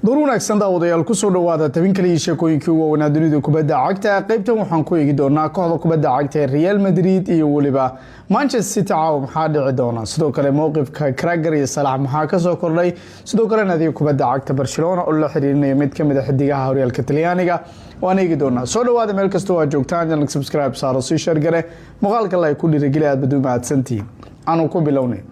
daruun agsan daawadayaal ku soo dhawaada tabin kaliya sheekooyinkii ugu weynaa dunida kubadda cagta qaybtan waxaan ku eegi doonaa kooxda kubadda cagta ee Real Madrid iyo waliba Manchester City caawa maxaa dhici doona sidoo kale mowqifka Krager iyo Salah maxaa ka soo kordhay sidoo kale naadiga kubadda cagta Barcelona oo la xiriirinayo mid kamid ah xidigaha horyaalka Talyaaniga waan eegi doonaa soo dhawaada meel kasta oo aad joogtaan channel subscribe saaro si share gare muuqaalka like ku dhiirigeliya aad baduu mahadsantiin aanu ku bilownay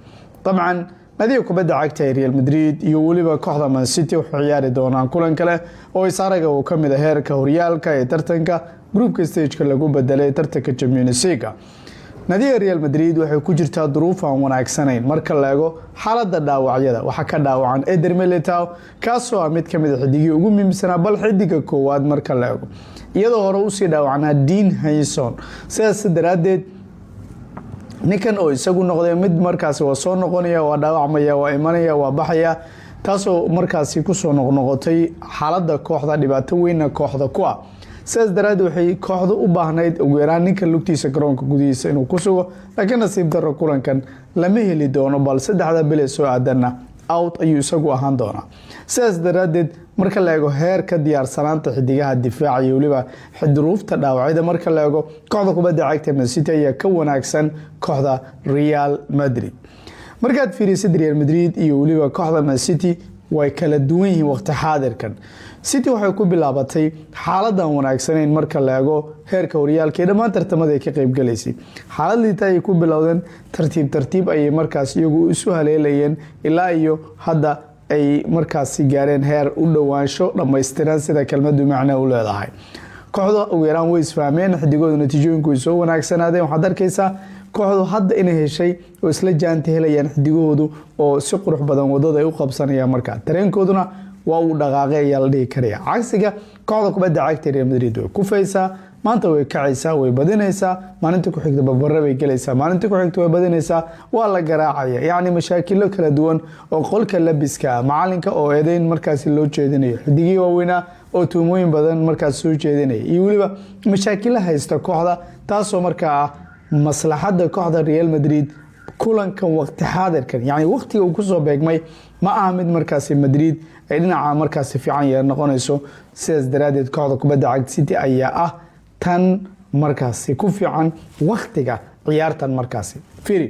طبعا نادي kubadda cagta ee Real Madrid iyo waliba kooxda Man City waxay ciyaari doonaan kulan kale oo isaaraga uu kamid ah heerka horyaalka ee tartanka groupka stage-ka lagu bedelay tartanka Champions League. Naadiga Real Madrid waxay ku jirtaa duruuf aan wanaagsanayn marka la eego xaaladda dhaawacyada waxa ka dhaawacan Eder Militao kaasoo ah mid kamid ah xidigii ugu muhiimsanaa bal xidiga koowaad marka la eego iyadoo hore u sii dhaawacnaa Dean Henderson sidaas daraadeed ninkan oo isagu noqday mid markaasi waa soo noqonaya waa dhaawacmaya waa imanaya waa baxaya taasoo markaasi ku soo noqnoqotay xaaladda kooxda dhibaato weyn kooxda ku ah sidaas daraaddeed waxay kooxdu u baahnayd ugu yaraan ninka lugtiisa garoonka gudihiisa inuu ku sugo laakiin nasiib darro kulankan lama heli doono bal saddexda bil ee soo aadanna out ayuu isagu ahaan doonaa sidaas daraaddeed marka la eego heerka diyaarsanaanta xidigaha difaaca iyo waliba xidruufta dhaawacyada marka la eego kooxda kubadda cagta Man City ayaa ka wanaagsan kooxda Real Madrid markaad fiirisid Real Madrid iyo waliba kooxda Man City way kala duwan yihiin waqti xaadirkan City waxay ku bilaabatay xaaladan wanaagsaneyn marka la eego heerka horyaalka ee dhammaan tartamada ay ka qayb galeysay xaaladii ay ku bilowdeen tartiib ay markaas iyagu isu haleelayeen ilaa iyo hadda ay markaas gaareen heer u dhawaansho dhameystiran sida kelmadu macna u leedahay kooxda ugu yaraan way isfahmeen xidigooda natiijooyinku ay soo wanaagsanaadeen waxaad arkaysaa kooxdu hadda inay heshay oo isla jaanta helayaan xidigahoodu oo si qurux badan wadada ay u qabsanayaan markaa tareenkooduna waa uu dhaqaaqay ayaa la dhihi karaya cagsiga kooxda kubadda cagta Real Madrid way ku faysaa maanta way kacaysaa way badinaysaa maalinta ku xigta babara bay galaysaa maalinta ku xigta way badinaysaa waa la garaacaya yaani mashaakilo kala duwan oo qolka labiska macalinka oo eedeyn markaas loo jeedinayo xidigii waaweynaa oo tuumooyin badan markaas soo jeedinaya iyo waliba mashaakilo haysta kooxda taasoo markaa maslaxada kooxda Real Madrid kulankan waqti xaadirkan yaani waqtiga uu ku soo beegmay ma aha mid markaas Madrid ay dhinaca markaas fiican yeer noqonayso sidaas daraadeed kooxda kubadda cagta City ayaa ah tan markaas ku fiican waqtiga ciyaartan markaas fiiri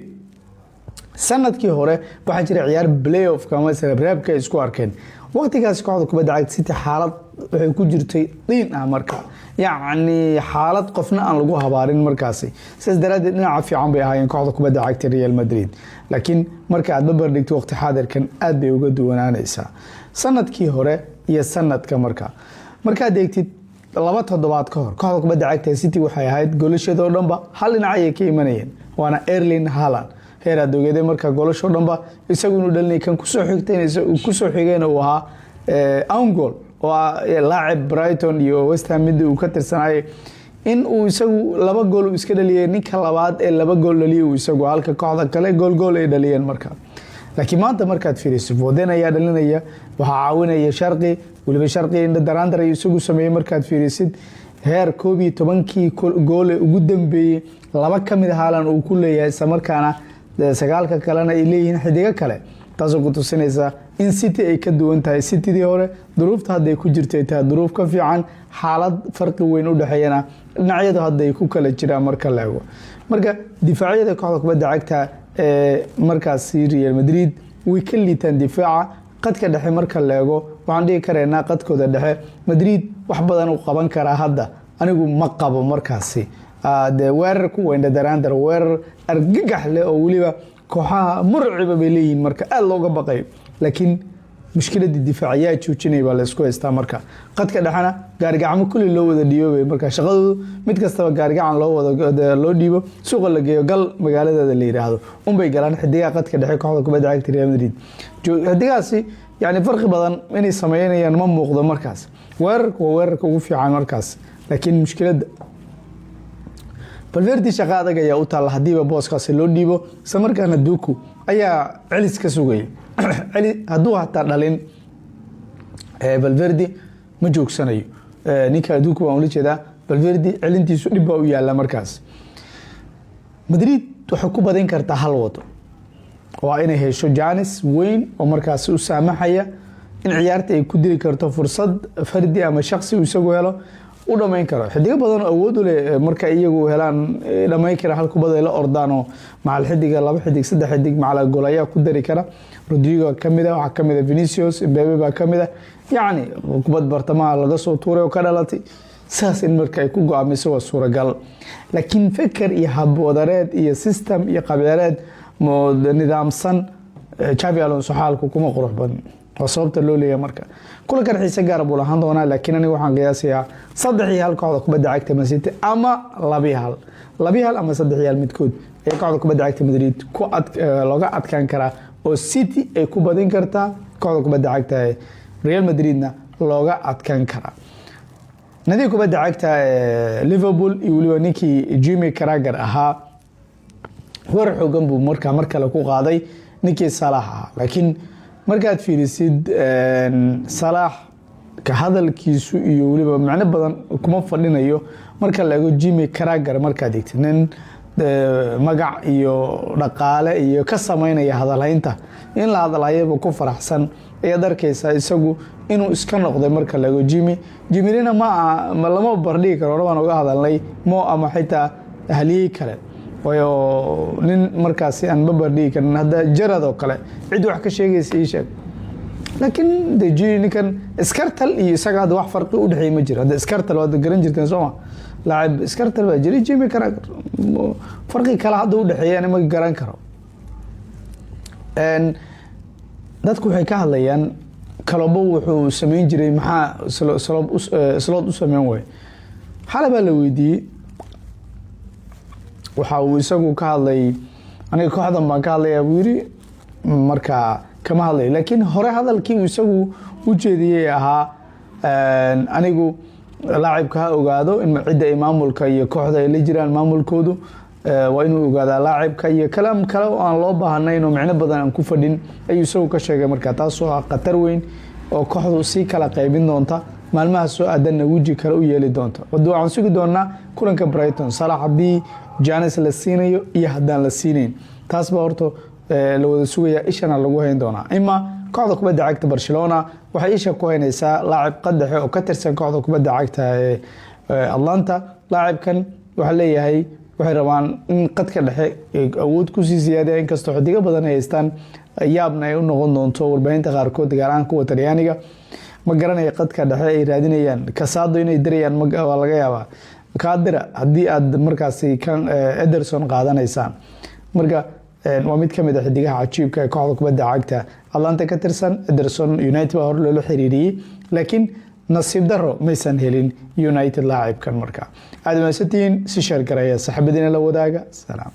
sanadkii hore waxa jiray ciyaar playoff kama reebka isku arkeen waqtigaas kooxda kubadda cagta City xaalad waxay ku jirtay dhiin ah marka yaani xaalad qofna aan lagu habaarin markaas sidaas daraadeed dhinaca fiican bay ahaayeen kooxda kubadda cagta Real Madrid laakiin marka aad babar dhigto waqti xaadirkan aad bay uga duwanaanaysaa sanadkii hore iyo sanadka markaad eegtid laba toddobaad ka hor kooxda kubadda cagta City waxay ahayd goolasheeda oo dhanba hal dhinac ay ka imanayeen waana Erling Haaland heer adogeeday marka goolasho dhanba isagu inuu dhalinay kan ku soo xigtay inuu ku soo xigeen oo ahaa own goal oo laacib Brighton iyo West Ham mid uu ka tirsanay in uu isagu laba gool iska dhaliyay ninka labaad ee laba gool dhaliyay uu isagu halka kooxda kale gool ay dhaliyeen marka laakiin maanta markaad fiiriso Foden ayaa dhalinaya waxa caawinaya Sharqi waliba Sharqi inda daraandar ay isugu sameeyay markaad fiirisid heer 11kii gool ee ugu dambeeyay laba kamid Haaland uu ku leeyahay samarkaana sagaalka kalena ay leeyihiin xidiga kale taasoo ku tusinaysa in City ay ka duwan tahay City-dii hore duruufta hadda ay ku jirtay taa duruuf ka fiican xaalad farqi weyn u dhaxeeyana dhinacyada hadda ay ku kala jiraan marka la eego marka difaacyada kooxda kubadda cagta markaas Real Madrid way ka liitaan difaaca qadka dhexe marka la eego waxaan dhihi kareynaa qadkooda dhexe Madrid wax badan uu qaban karaa hadda anigu ma qabo markaasi weerar ku weyn daraandar weerar argagax leh oo waliba kooxaha murciba bay leeyihiin marka aad looga baqay laakiin mushkiladda difaaciyaha joojinay baa la isku haystaa marka qadka dhaxana gaarigacmo kulli loo wada dhiibay marka shaqadoodu mid kastaba gaarigacan loo dhiibo suuqa la geeyo gal magaalada la yiraahdo bay galaan xidiga qadka dhexe kooxda kubadda cagta Real Madrid xidigaasi yaani farqi badan inay sameeyaan ma muuqdo markaas weerarka ugu fiican markaas laakiin mushkiladda Valverde shaqo adag ayaa u taal hadiiba booskaas loo dhiibo samarkaana Duku ayaa celis ka sugay hadduu hataa dhalin Valverde ma joogsanayo ninka Duku waan la jeedaa Valverde celintiisu dhib baa u yaala markaas Madrid waxay ku badin kartaa hal wado waa inay hesho Janis weyn oo markaas u saamaxaya in ciyaarta ay ku dili karto fursad fardi ama shakhsi uu isagu helo u dhamayn karo xidiga badan awood u leh marka iyagu helaan dhamayn kara hal kubad ay la ordaano macal xidiga laba xidig saddex xidig macal gool ayaa ku dari kara Rodrigo kamida waxa kamida Vinicius Mbappe ba kamida yani kubad bartamaha laga soo tuuray oo ka dhalatay saas in marka ay ku go'aamiso waa suuragal laakiin fikir iyo hab wadareed iyo system iyo qabyaalad nidaamsan Xavi Alonso xaalku kuma qurux badan waa sababta loo leeyahay marka kula kan xiisa gaar buu lahaan doonaa laakiin aniga waxaan qiyaasayaa 3-1 kooxda kubadda cagta Man City ama 2-1 ama 3-1 midkood ee kooxda kubadda cagta Madrid ku looga adkaan karaa oo City ay ku badin kartaa kooxda kubadda cagta Real Madridna looga adkaan karaa nadiga kubadda cagta Liverpool iyo waliba ninkii Jimmy Carragher ahaa war xooggan buu mar kale ku qaaday ninkii Salah laakiin markaad fiirisid Salah ka hadalkiisu iyo waliba macna badan kuma fadhinayo marka la eego Jimmy Carragher markaad eegtid nin magac iyo dhaqaale iyo ka sameynaya hadalaynta in la hadalayo ku faraxsan ee darkaysa isagu inuu iska noqday marka la eego Jimmy-na ma lama bardhigi karo rabaan uga hadalnay ama xitaa ahliye kale wayo nin markaasi aan barbardhigi karin hada jarad oo kale cid wax ka sheegaysa ii sheeg laakiin Jimmy kan iskartal iyo isaga hada wax farqi u dhaxay ma jiro hada iskartal wada garan jirteen Soomaa laacib iskartal baa jiray Jimmy Carragher farqi kala hada u dhaxeeyay ma garan karo dadku waxay ka hadlayaan kalabo wuxuu sameyn jiray maxaa slot u sameyn way xalaba la weydiiyay waxa uu isagu ka hadlay aniga kooxdan baan ka hadlay buu yiri marka kama hadlay laakiin hore hadalkii uu isagu u jeediyay ahaa anigu laacibka ha ogaado in cidda maamulka iyo kooxda ay la jiraan maamulkoodu waa inuu ogaado laacibka iyo kalaam kale oo aan loo baahnayn oo macna badan aan ku fadhin ayuu isagu ka sheegay marka taas oo qatar weyn oo kooxdu si kala qaybin doonta maalmaha soo aadanna wiji kale u yeeli doonta waxaan sugi doonaa kulanka Brighton Salah hadii Janis la siinayo iyo hadaan la siinayn taas baa horto la wada sugaya ishana lagu hayn doonaa ima kooxda kubadda cagta Barcelona waxay isha ku haynaysaa laacib qadaxe oo ka tirsan kooxda kubadda cagta Atlanta laacibkan waxa leeyahay waxay rabaan in qadka dhexe awood ku sii ziyaadeen inkastoo xidiga badan ay haystaan yaabna ay u noqon doonto warbaahinta qaarkood gaaraan kuwa Talyaaniga ma garanay qadka dhexe ay raadinayaan kasaado inay dirayaan waa laga yaabaa kaadira hadii aad markaasi kan Ederson qaadanaysaan marka waa mid kamid ah xidigaha cajiibka ee kooxda kubadda cagta Atlanta ka tirsan Ederson United baa hor loo xiriiriyay laakiin nasiib daro maysan helin United laacibkan marka aad ma satiin si shar gareeya saxibadiina la wadaaga salaam